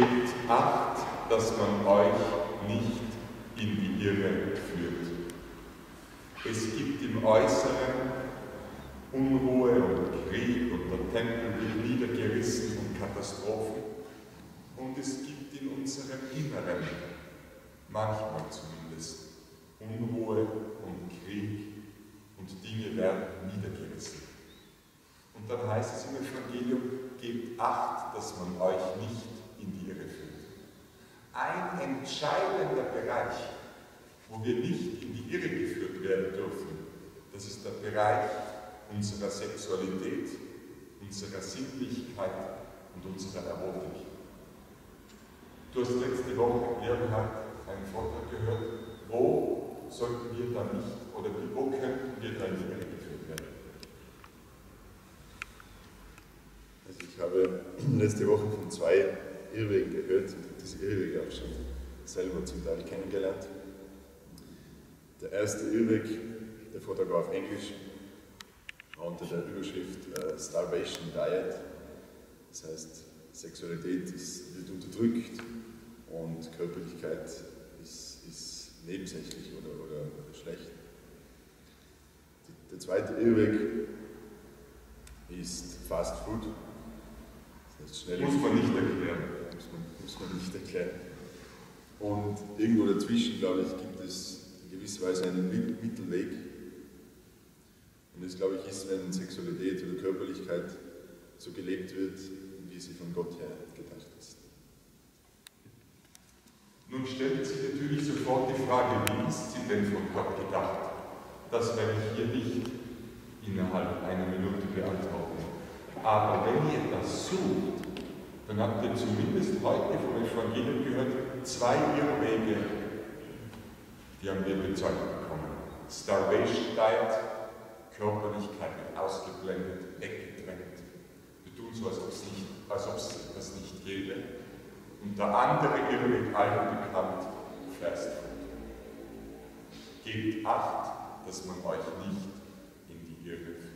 Gebt Acht, dass man euch nicht in die Irre führt. Es gibt im Äußeren Unruhe und Krieg und der Tempel wird niedergerissen und Katastrophen. Und es gibt in unserem Inneren, manchmal zumindest, Unruhe und Krieg und Dinge werden niedergerissen. Und dann heißt es im Evangelium, gebt Acht, dass man euch nicht in die Irre führt. Ein entscheidender Bereich, wo wir nicht in die Irre geführt werden dürfen, das ist der Bereich unserer Sexualität, unserer Sinnlichkeit und unserer Erotik. Du hast letzte Woche, Leonhard, einen Vortrag gehört, wo sollten wir da nicht, oder wo könnten wir da in die Irre geführt werden? Also ich habe letzte Woche von 2 Irrwegen gehört und habe diese Irrwege auch schon selber zum Teil kennengelernt. Der erste Irrweg, der Vortrag war auf Englisch, unter der Überschrift Starvation Diet. Das heißt, Sexualität wird unterdrückt und Körperlichkeit ist nebensächlich oder schlecht. Der zweite Irrweg ist Fast Food. Das heißt, schnell muss man nicht erklären. Muss man nicht erklären. Und irgendwo dazwischen, glaube ich, gibt es in gewisser Weise einen Mittelweg. Und das, glaube ich, ist, wenn Sexualität oder Körperlichkeit so gelebt wird, wie sie von Gott her gedacht ist. Nun stellt sich natürlich sofort die Frage, wie ist sie denn von Gott gedacht? Das werde ich hier nicht innerhalb einer Minute beantworten. Aber wenn ihr das sucht, dann habt ihr zumindest heute vom Evangelium gehört, 2 Irrwege, die haben wir bezeugt bekommen. Starvation Diet, Körperlichkeit wird ausgeblendet, weggedrängt. Wir tun so, als ob es das nicht gäbe. Und der andere Irrweg, allen bekannt, Fast Food. Gebt Acht, dass man euch nicht in die Irre führt.